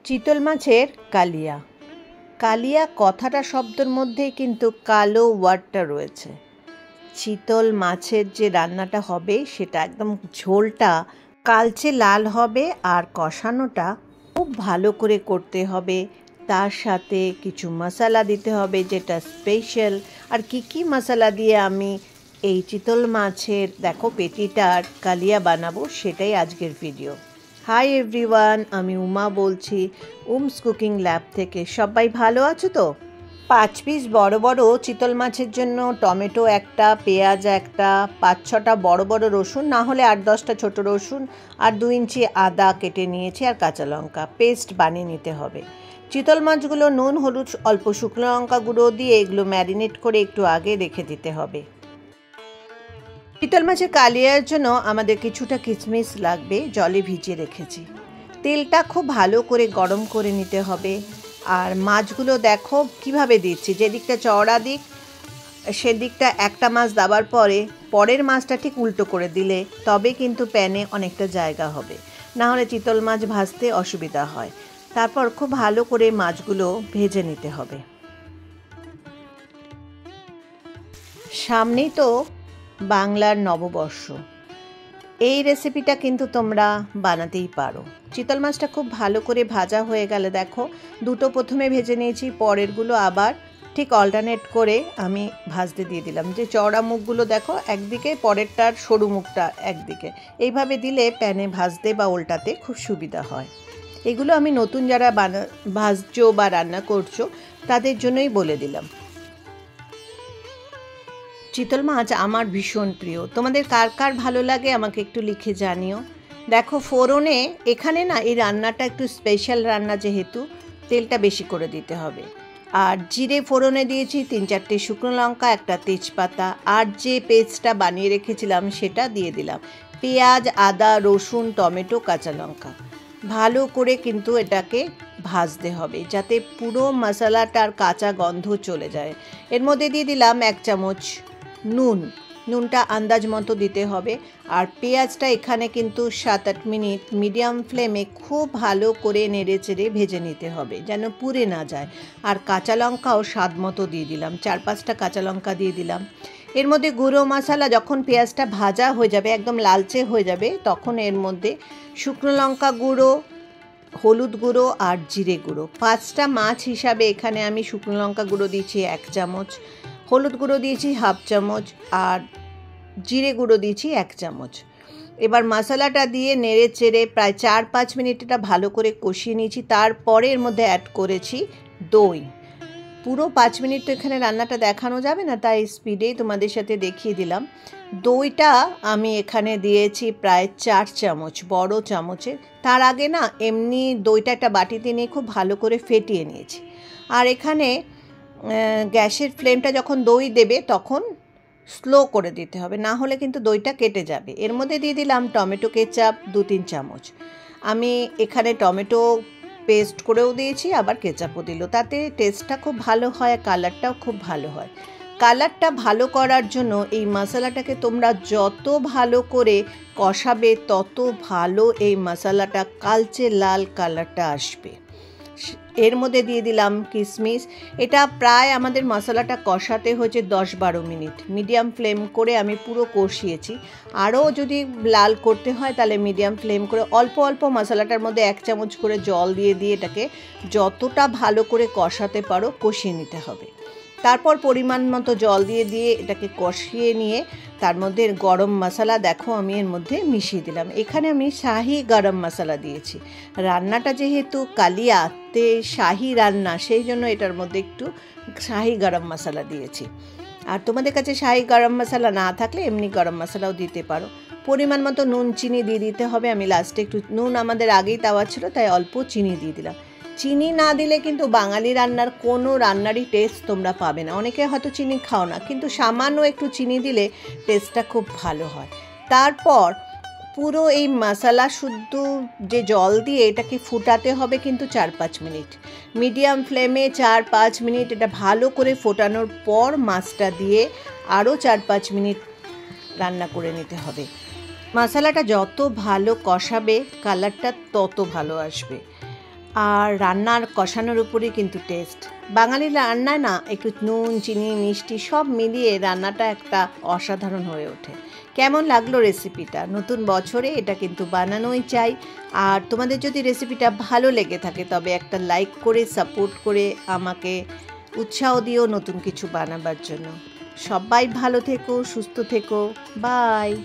চিতল মাছের কালিয়া। কালিয়া কথাটা শব্দের মধ্যেই কিন্তু কালো ওয়ার্ডটা রয়েছে। চিতল মাছের যে রান্নাটা হবে সেটা একদম ঝোলটা কালচে লাল হবে আর কষানোটা খুব ভালো করে করতে হবে। তার সাথে কিছু মশলা দিতে হবে যেটা স্পেশাল। আর কি মশলা দিয়ে আমি এই চিতল মাছের দেখো পেটিটার কালিয়া বানাবো সেটাই আজকের ভিডিও। হাই এভরিওয়ান, আমি উমা বলছি উমস কুকিং ল্যাব থেকে। সবাই ভালো আছো তো? 5 পিস বড় বড় চিতল মাছের জন্য টমেটো একটা, পেঁয়াজ একটা, 5-6টা বড় বড় রসুন, না হলে 8-10টা ছোট রসুন, আর 2 ইঞ্চি আদা কেটে নিয়েছি, আর কাঁচা লঙ্কা পেস্ট বানিয়ে নিতে হবে। চিতল মাছগুলো নুন, হলুদ, অল্প শুকনো লঙ্কা গুঁড়ো দিয়ে এগুলো ম্যারিনেট করে একটু আগে রেখে দিতে হবে। চিতল মাছের কালিয়ার জন্য আমাদের কিছুটা কিশমিশ লাগবে, জলে ভিজিয়ে রেখেছি। তেলটা খুব ভালো করে গরম করে নিতে হবে। আর মাছগুলো দেখো কিভাবে দিচ্ছি, যেদিকটা চওড়া দিক সেদিকটা একটা মাছ দেওয়ার পরের মাছটা ঠিক উল্টো করে দিলে তবে কিন্তু প্যানে অনেকটা জায়গা হবে, না হলে চিতল মাছ ভাজতে অসুবিধা হয়। তারপর খুব ভালো করে মাছগুলো ভেজে নিতে হবে। সামনেই তো বাংলার নববর্ষ, এই রেসিপিটা কিন্তু তোমরা বানাতেই পারো। চিতল মাছটা খুব ভালো করে ভাজা হয়ে গেলে দেখো দুটো প্রথমে ভেজে নিয়েছি, পরেরগুলো আবার ঠিক অল্টারনেট করে আমি ভাজতে দিয়ে দিলাম। যে চওড়া মুখগুলো দেখো একদিকে, পরেরটার সরু মুখটা একদিকে, এইভাবে দিলে প্যানে ভাজতে বা উল্টাতে খুব সুবিধা হয়। এগুলো আমি নতুন যারা ভাজছো বা রান্না করছো তাদের জন্যই বলে দিলাম। চিতল মাছ আমার ভীষণ প্রিয়, তোমাদের কার কার ভালো লাগে আমাকে একটু লিখে জানিও। দেখো ফোড়নে এখানে না এই রান্নাটা একটু স্পেশাল রান্না, যেহেতু তেলটা বেশি করে দিতে হবে। আর জিরে ফোড়নে দিয়েছি 3-4টে শুকনো লঙ্কা, একটা তেজপাতা, আর যে পেস্টটা বানিয়ে রেখেছিলাম সেটা দিয়ে দিলাম। পেঁয়াজ, আদা, রসুন, টমেটো, কাঁচা লঙ্কা ভালো করে কিন্তু এটাকে ভাজতে হবে যাতে পুরো মশলাটার কাঁচা গন্ধ চলে যায়। এর মধ্যে দিয়ে দিলাম 1 চামচ নুনটা আন্দাজ মতো দিতে হবে। আর পেঁয়াজটা এখানে কিন্তু 7-8 মিনিট মিডিয়াম ফ্লেমে খুব ভালো করে নেড়ে চেড়ে ভেজে নিতে হবে যেন পুড়ে না যায়। আর কাঁচা লঙ্কাও স্বাদ মতো দিয়ে দিলাম, 4-5টা কাঁচা লঙ্কা দিয়ে দিলাম। এর মধ্যে গুঁড়ো মশলা যখন পেঁয়াজটা ভাজা হয়ে যাবে, একদম লালচে হয়ে যাবে, তখন এর মধ্যে শুকনো লঙ্কা গুঁড়ো, হলুদ গুঁড়ো আর জিরে গুঁড়ো, 5টা মাছ হিসাবে এখানে আমি শুকনো লঙ্কা গুঁড়ো দিয়েছি 1 চামচ, হলুদ গুঁড়ো দিয়েছি 1/2 চামচ, আর জিরে গুঁড়ো দিয়েছি 1 চামচ। এবার মশলাটা দিয়ে নেড়ে চেড়ে প্রায় 4-5 মিনিট এটা ভালো করে কষিয়ে নিয়েছি। তারপরে এর মধ্যে অ্যাড করেছি দই। পুরো 5 মিনিট তো এখানে রান্নাটা দেখানো যাবে না, তাই স্পিডেই তোমাদের সাথে দেখিয়ে দিলাম। দইটা আমি এখানে দিয়েছি প্রায় 4 চামচ, বড় চামচে। তার আগে না এমনি দইটা একটা বাটিতে নিয়ে খুব ভালো করে ফেটিয়ে নিয়েছি। আর এখানে গ্যাসের ফ্লেমটা যখন দই দেবে তখন স্লো করে দিতে হবে, না হলে কিন্তু দইটা কেটে যাবে। এর মধ্যে দিয়ে দিলাম টমেটো কেচাপ 2-3 চামচ। আমি এখানে টমেটো পেস্ট করেও দিয়েছি, আবার কেচাপও দিল, তাতে টেস্টটা খুব ভালো হয়, কালারটাও খুব ভালো হয়। কালারটা ভালো করার জন্য এই মশলাটাকে তোমরা যত ভালো করে কষাবে তত ভালো এই মশলাটা কালচে লাল কালারটা আসবে। এর মধ্যে দিয়ে দিলাম কিশমিশ। এটা প্রায় আমাদের মশলাটা কষাতে হয়েছে 10-12 মিনিট, মিডিয়াম ফ্লেম করে আমি পুরো কষিয়েছি। আরও যদি লাল করতে হয় তাহলে মিডিয়াম ফ্লেম করে অল্প অল্প মশলাটার মধ্যে 1 চামচ করে জল দিয়ে এটাকে যতটা ভালো করে কষাতে পারো কষিয়ে নিতে হবে। তারপর পরিমাণ মতো জল দিয়ে এটাকে কষিয়ে নিয়ে তার মধ্যে গরম মশলা দেখো আমি এর মধ্যে মিশিয়ে দিলাম। এখানে আমি শাহি গরম মশলা দিয়েছি। রান্নাটা যেহেতু কালিয়াতে শাহি রান্না, সেই জন্য এটার মধ্যে একটু শাহি গরম মশলা দিয়েছি। আর তোমাদের কাছে শাহি গরম মশলা না থাকলে এমনি গরম মশলাও দিতে পারো। পরিমাণ মতো নুন চিনি দিয়ে দিতে হবে। আমি লাস্টে একটু নুন আমাদের আগেই দেওয়া ছিল তাই অল্প চিনি দিয়ে দিলাম। চিনি না দিলে কিন্তু বাঙালি রান্নার কোনো রান্নারই টেস্ট তোমরা পাবে না। অনেকে হয়তো চিনি খাও না, কিন্তু সামান্য একটু চিনি দিলে টেস্টটা খুব ভালো হয়। তারপর পুরো এই মশলা শুদ্ধ যে জল দিয়ে এটাকে ফুটাতে হবে কিন্তু 4-5 মিনিট, মিডিয়াম ফ্লেমে 4-5 মিনিট এটা ভালো করে ফোটানোর পর মাছটা দিয়ে আরও 4-5 মিনিট রান্না করে নিতে হবে। মশলাটা যত ভালো কষাবে কালারটা তত ভালো আসবে। আর রান্নার কষানোর উপরেই কিন্তু টেস্ট। বাঙালি রান্নায় না একটু নুন, চিনি, মিষ্টি সব মিলিয়ে রান্নাটা একটা অসাধারণ হয়ে ওঠে। কেমন লাগলো রেসিপিটা? নতুন বছরে এটা কিন্তু বানানোই চাই। আর তোমাদের যদি রেসিপিটা ভালো লেগে থাকে তবে একটা লাইক করে সাপোর্ট করে আমাকে উৎসাহ দিও নতুন কিছু বানাবার জন্য। সবাই ভালো থেকো, সুস্থ থেকো। বাই।